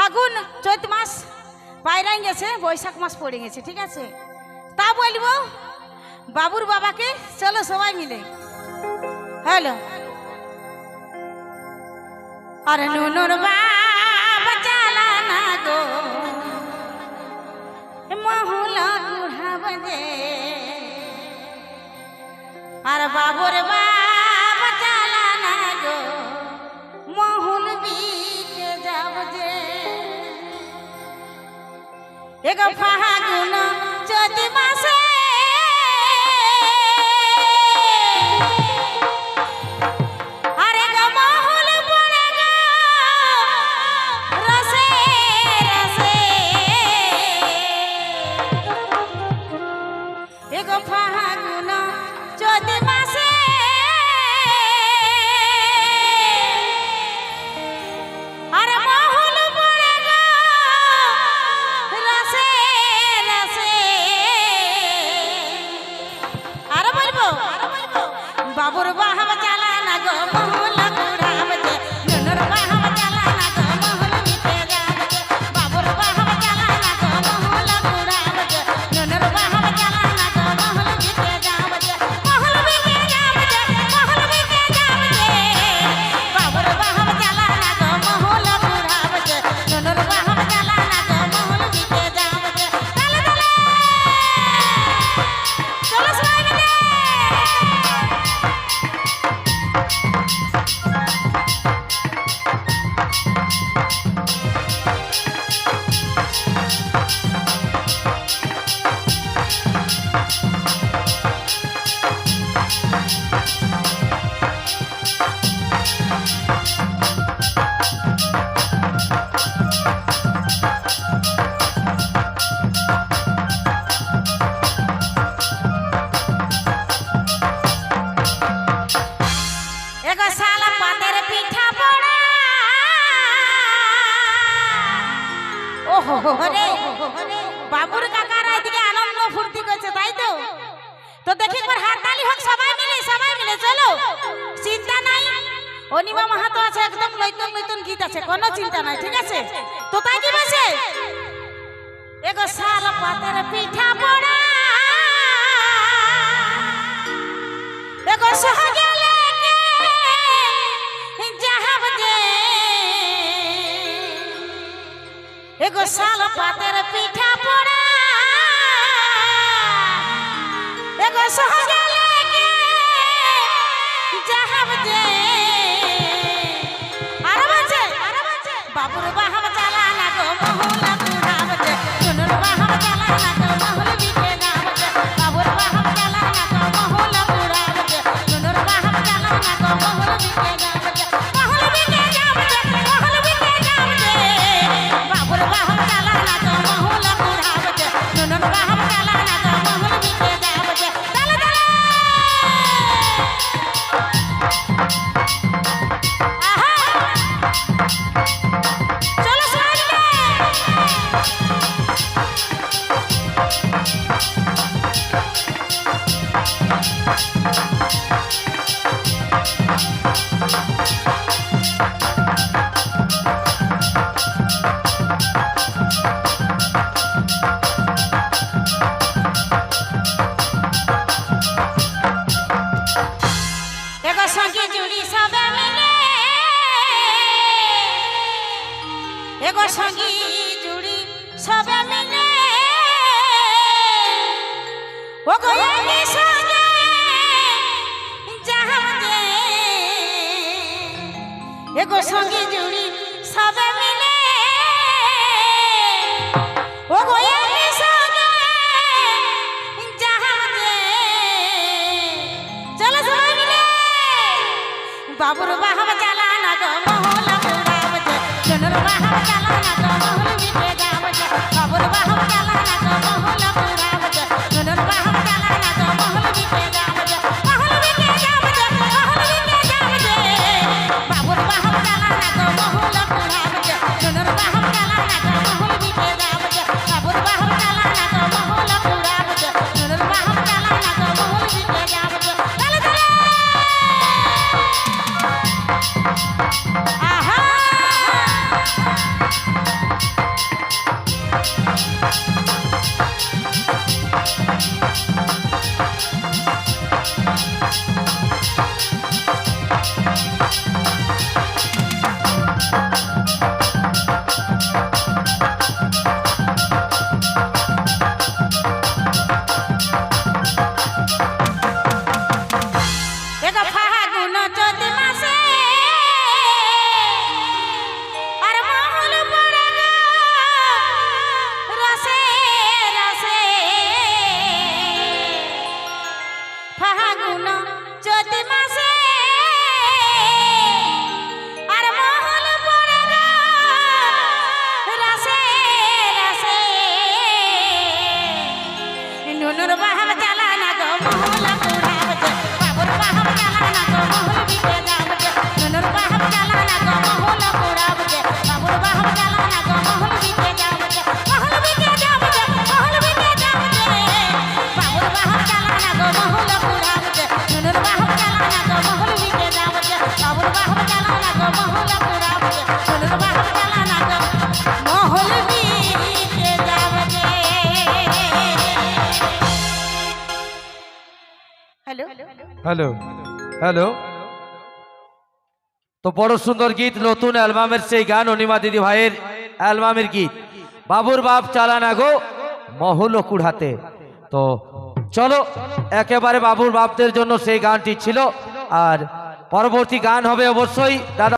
ফাগুন চৈত মাস বাইরে গেছে, বৈশাখ মাস পড়ে গেছে, ঠিক আছে? তা বলবো বাবুর বাবাকে চলো সবাই মিলে। হ্যালো, আরে নুনুর বাবা চালানা গো মহুলা ঘুরাবে যে, আর বাবুর বাবা চালানা গো মহুল বিকে যাব যে। এগো ফাগুন চৈত মাসে আরে গো মহুল পড়ে গো রসে রসে। এগো ফাগুন চৈত মাসে আরে মহুল পড়ে গো রসে রসে। আর বলবো বাবুর বাহাব চালানা গো মহুল ঘুরাবে যে, নুনুর বাহাব চালানা গো মহুল বিকে যাবে যে। বাবুর বাহাব চালানা গো মহুল ঘুরাবে যে, নুনুর বাহাব চালানা গো মহুল বিকে যাবে যে। মহুল বিকে যাবে যে, মহুল বিকে যাবে যে। বাবুর বাহাব চালানা গো মহুল ঘুরাবে যে, নুনুর বাহাব চালানা গো মহুল বিকে যাবে যে। তালে তালে চলো সবাই মিলে। এগো শালা পাতের পিঠা পড়া ওহো রে, বাবুর কাকারা এদিকে আনন্দ ফুর্তি করছে, তাই তো? তো দেখি একবার হাততালি হোক সবাই মিলে চলো। চিন্তা নাই, অনিমা মাহাতো আছে, একদম নতুন নতুন গীত আছে, কোনো চিন্তা নাই, ঠিক আছে? তো তাই কি বলছে? এগো শালা পাতের পিঠা পড়া এগো সহগেলে যাহাব যে। এগো শাল পাতের পিঠা পড়া এগো সহগেলে যাহাব যে। আর বাজে বাবুর বাহাব চালানা গো মহুল ঘুরাবে যে, নুনুর বাহাব চালানা গো মহুল বিকে যাবে যে। বাবুর বাহাব চালানা গো মহুল ঘুরাবে যে, নুনুর বাহাব চালানা গো মহুল বিকে যাবে যে। মহুল বিকে যাবে যে, মহুল বিকে যাবে যে। বাবুর বাহাব চালানা গো মহুল ঘুরাবে যে, নুনুর বাহাব চালানা গো মহুল বিকে যাবে যে। তালে তালে আহা চলো সবাই মিলে। এগো সঙ্গে জুড়ি সবে মিলে, এগো সঙ্গী জুড়ি সবে মিলে, ও গো একই সঙ্গে যাহাব যে। এগো সঙ্গী জুড়ি সবে মিলে, ও গো একই সঙ্গে যাহাব যে। চলো সবাই মিলে। বাবুর বাহাব চালানা গো মহুল ঘুরাবে যে, নুনুর বাহাব চালানা গো মহুল বিকে যাবে যে। বাবুর বাহাব চালানা গো মহুল ঘুরাবে যে, নুনুর বাহাব চালানা গো মহুল বিকে যাবে যে। মহুল বিকে যাবে যে, মহুল বিকে যাবে যে। বাবুর বাহাব চালানা গো মহুল ঘুরাবে যে, নুনুর বাহাব চালানা গো মহুল বিকে যাবে যে। বাবুর বাহাব চালানা গো মহুল ঘুরাবে যে, নুনুর বাহাব চালানা গো মহুল বিকে যাবে যে। তালে তালে আহা বাহাব জ্বালা না গো মহল বিকে যাব যে মহল বিকে যাব যে মহল বিকে যাব যে বাবুর বাহাব জ্বালা না গো মহল পুরাব যে নুনুর বাহাব জ্বালা না গো মহল বিকে যাব যে বাবুর বাহাব জ্বালা না গো মহল পুরাব যে নুনুর বাহাব জ্বালা না গো মহল বিকে যাব যে। Hello hello hello. তো বড় সুন্দর গীত, নতুন অ্যালবামের সেই গান, অনিমা দিদি ভাইয়ের অ্যালবামের গীত, বাবুর বাপ চালানা গো মহল কুড়াতে। তো চলো, একেবারে বাবুর বাপদের জন্য সেই গানটি ছিল। আর পরবর্তী গান হবে অবশ্যই দাদা